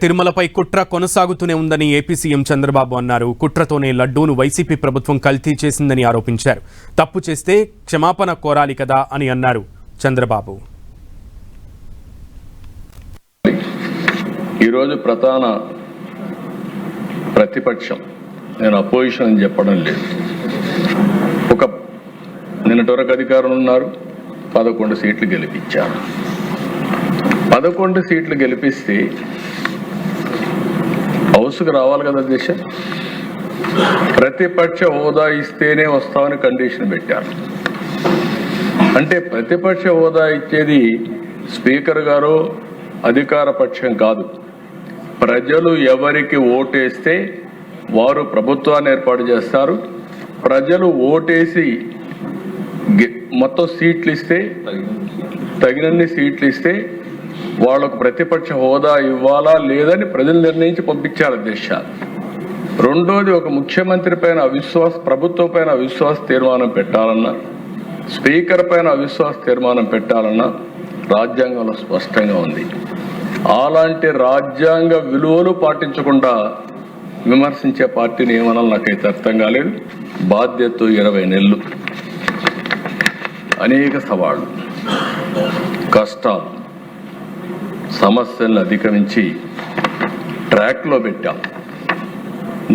తిరుమలపై కుట్ర కొనసాగుతూనే ఉందని ఏపీ సీఎం చంద్రబాబు అన్నారు. కుట్రతోనే లడ్డూను వైసీపీ ప్రభుత్వం కల్తీ చేసిందని ఆరోపించారు. తప్పు చేస్తే క్షమాపణ కోరాలి కదా అని అన్నారు చంద్రబాబు. ఈరోజు ప్రధాన ప్రతిపక్షం, నేను అపోజిషన్ అని చెప్పడం లేదు, నిన్నటి వరకు అధికారంలో ఉన్నారు, 11 సీట్లు గెలిపించారు. 11 సీట్లు గెలిపిస్తే హౌస్కి రావాలి కదా అధ్యక్ష. ప్రతిపక్ష హోదా ఇస్తేనే వస్తామని కండిషన్ పెట్టారు. అంటే ప్రతిపక్ష హోదా ఇచ్చేది స్పీకర్ గారు, అధికార పక్షం కాదు. ప్రజలు ఎవరికి ఓటేస్తే వారు ప్రభుత్వాన్ని ఏర్పాటు చేస్తారు. ప్రజలు ఓటేసి మొత్తం సీట్లు ఇస్తే, తగినన్ని సీట్లు ఇస్తే వాళ్ళకు ప్రతిపక్ష హోదా ఇవ్వాలా లేదని ప్రజలు నిర్ణయించి పంపించారు అధ్యక్ష. రెండోది, ఒక ముఖ్యమంత్రి పైన ప్రభుత్వం పైన అవిశ్వాస తీర్మానం పెట్టాలన్నా, స్పీకర్ పైన అవిశ్వాస తీర్మానం పెట్టాలన్నా రాజ్యాంగంలో స్పష్టంగా ఉంది. అలాంటి రాజ్యాంగ విలువలు పాటించకుండా విమర్శించే పార్టీని ఏమనాలి నాకైతే అర్థం కాలేదు. బాధ్యత 20 నెలలు, అనేక సవాళ్లు, కష్టాలు, సమస్యలను అధిగమించి ట్రాక్లో పెట్టాం.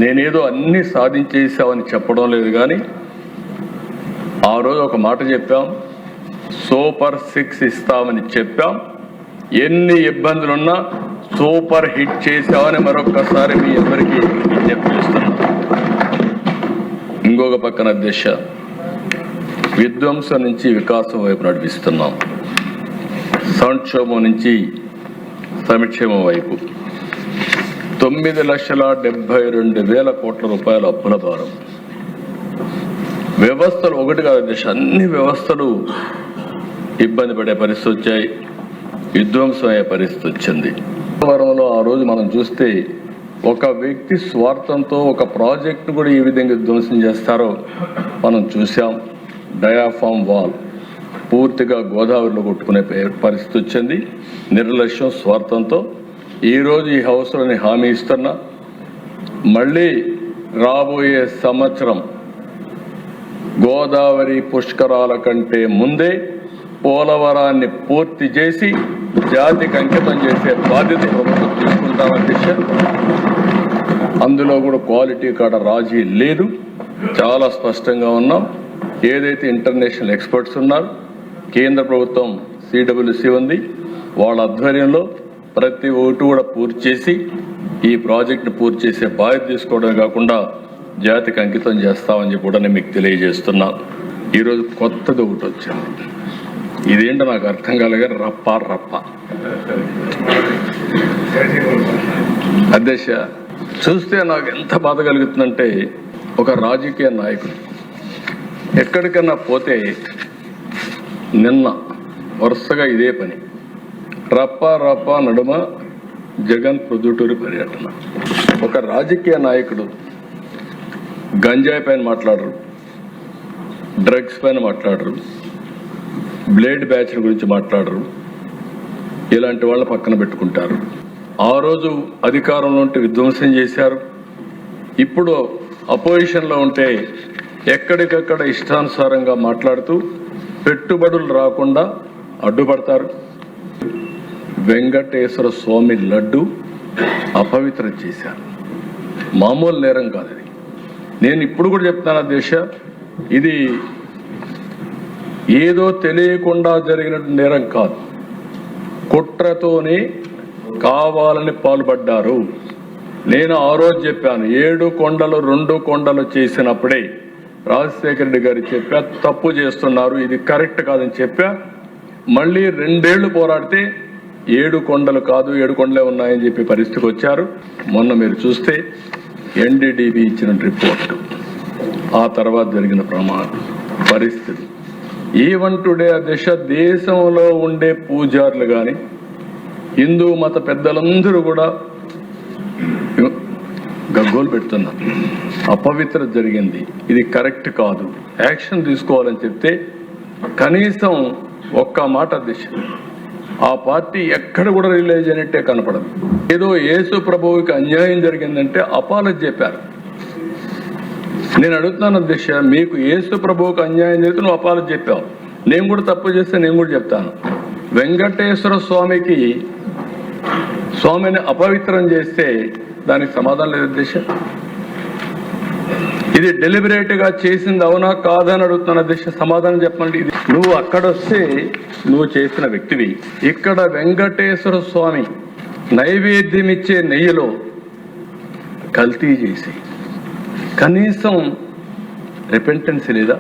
నేనేదో అన్నీ సాధించేసామని చెప్పడం లేదు, కానీ ఆ రోజు ఒక మాట చెప్పాం, సూపర్ 6 ఇస్తామని చెప్పాం. ఎన్ని ఇబ్బందులున్నా సూపర్ హిట్ చేసామని మరొక్కసారి మీ అందరికీ చెప్పిస్తున్నాం. ఇంకొక పక్కన దిశ విధ్వంసం నుంచి వికాసం వైపు నడిపిస్తున్నాం. సంక్షోభం నుంచి సంక్షేమం వైపు 9,72,000 కోట్ల రూపాయల అప్పుల భారం. వ్యవస్థలు ఒకటి కాదు దేశ, అన్ని వ్యవస్థలు ఇబ్బంది పడే పరిస్థితి వచ్చాయి, విధ్వంసం అయ్యే పరిస్థితి వచ్చింది. వారంలో ఆ రోజు మనం చూస్తే ఒక వ్యక్తి స్వార్థంతో ఒక ప్రాజెక్టును కూడా ఏ విధంగా విధ్వంసం చేస్తారో మనం చూసాం. డయాఫామ్ వాల్ పూర్తిగా గోదావరిలో కొట్టుకునే పరిస్థితి వచ్చింది. నిర్లక్ష్యం, స్వార్థంతో. ఈరోజు ఈ హౌస్లోని హామీ ఇస్తున్నా, మళ్ళీ రాబోయే సంవత్సరం గోదావరి పుష్కరాల కంటే ముందే పోలవరాన్ని పూర్తి చేసి జాతికి అంకితం చేసే బాధ్యత ప్రభుత్వం తీసుకుంటామని. అందులో కూడా క్వాలిటీ కాడ రాజీ లేదు, చాలా స్పష్టంగా ఉన్నాం. ఏదైతే ఇంటర్నేషనల్ ఎక్స్పర్ట్స్ ఉన్నారు, కేంద్ర ప్రభుత్వం CWC ఉంది, వాళ్ళ ఆధ్వర్యంలో ప్రతి ఓటు కూడా పూర్తి చేసి ఈ ప్రాజెక్టును పూర్తి చేసే బాధ్యత తీసుకోవడమే కాకుండా జాతికి అంకితం చేస్తామని చెప్పి కూడా నేను మీకు తెలియజేస్తున్నాను. ఈరోజు కొత్తది ఒకటి వచ్చింది, ఇదేంటో నాకు అర్థం కాలేగా, రప్ప అధ్యక్ష. చూస్తే నాకు ఎంత బాధ కలుగుతుందంటే, ఒక రాజకీయ నాయకుడు ఎక్కడికన్నా పోతే నిన్న వరుసగా ఇదే పని, రప్ప నడుమ జగన్ ప్రొద్దుటూరి పర్యటన. ఒక రాజకీయ నాయకుడు గంజాయి పైన మాట్లాడరు, డ్రగ్స్ పైన మాట్లాడరు, బ్లేడ్ బ్యాచ్ గురించి మాట్లాడరు, ఇలాంటి వాళ్ళ పక్కన పెట్టుకుంటారు. ఆ రోజు అధికారంలో ఉంటే విధ్వంసం చేశారు, ఇప్పుడు అపోజిషన్లో ఉంటే ఎక్కడికక్కడ ఇష్టానుసారంగా మాట్లాడుతూ పెట్టుబడులు రాకుండా అడ్డుపడతారు. వెంకటేశ్వర స్వామి లడ్డు అపవిత్రం చేశారు, మామూలు నేరం కాదు ఇది. నేను ఇప్పుడు కూడా చెప్తాను దేశ, ఇది ఏదో తెలియకుండా జరిగిన నేరం కాదు, కుట్రతోనే కావాలని పాల్పడ్డారు. నేను ఆ రోజు చెప్పాను, 7 కొండలు 2 కొండలు చేసినప్పుడే రాజశేఖర రెడ్డి గారు చెప్పా, తప్పు చేస్తున్నారు, ఇది కరెక్ట్ కాదని చెప్పా. మళ్ళీ 2 ఏళ్లు పోరాడితే 7 కొండలు కాదు 7 కొండలే ఉన్నాయని చెప్పి పరిస్థితికి వచ్చారు. మొన్న మీరు చూస్తే NDDB ఇచ్చిన రిపోర్టు, ఆ తర్వాత జరిగిన పరిస్థితి. ఈవెన్ టుడే దిశ దేశంలో ఉండే పూజారులు కానీ హిందూ మత పెద్దలందరూ కూడా గగ్గోలు పెడుతున్నారు. అపవిత్ర జరిగింది, ఇది కరెక్ట్ కాదు, యాక్షన్ తీసుకోవాలని చెప్తే కనీసం ఒక్క మాట దిశ ఆ పార్టీ ఎక్కడ కూడా రిలీజ్ అయినట్టే కనపడదు. ఏదో యేసు ప్రభువుకి అన్యాయం జరిగిందంటే అపాలజీ చెప్పారు. నేను అడుగుతున్నాను అధ్యక్ష, మీకు యేసు ప్రభువుకి అన్యాయం జరిగితే నువ్వు అపాలజీ చెప్పావు. నేను కూడా తప్పు చేస్తే నేను కూడా చెప్తాను. వెంకటేశ్వర స్వామిని అపవిత్రం చేస్తే దానికి సమాధానం లేదు అధ్యక్ష. ఇది డెలిబరేట్ గా చేసింది అవునా కాదని అడుగుతున్నాను అధ్యక్ష, సమాధానం చెప్పండి. ఇది నువ్వు అక్కడొస్తే నువ్వు చేసిన వ్యక్తివి, ఇక్కడ వెంకటేశ్వర స్వామి నైవేద్యం ఇచ్చే నెయ్యిలో కల్తీ చేసి కనీసం రిపెంటెన్స్ లేదా?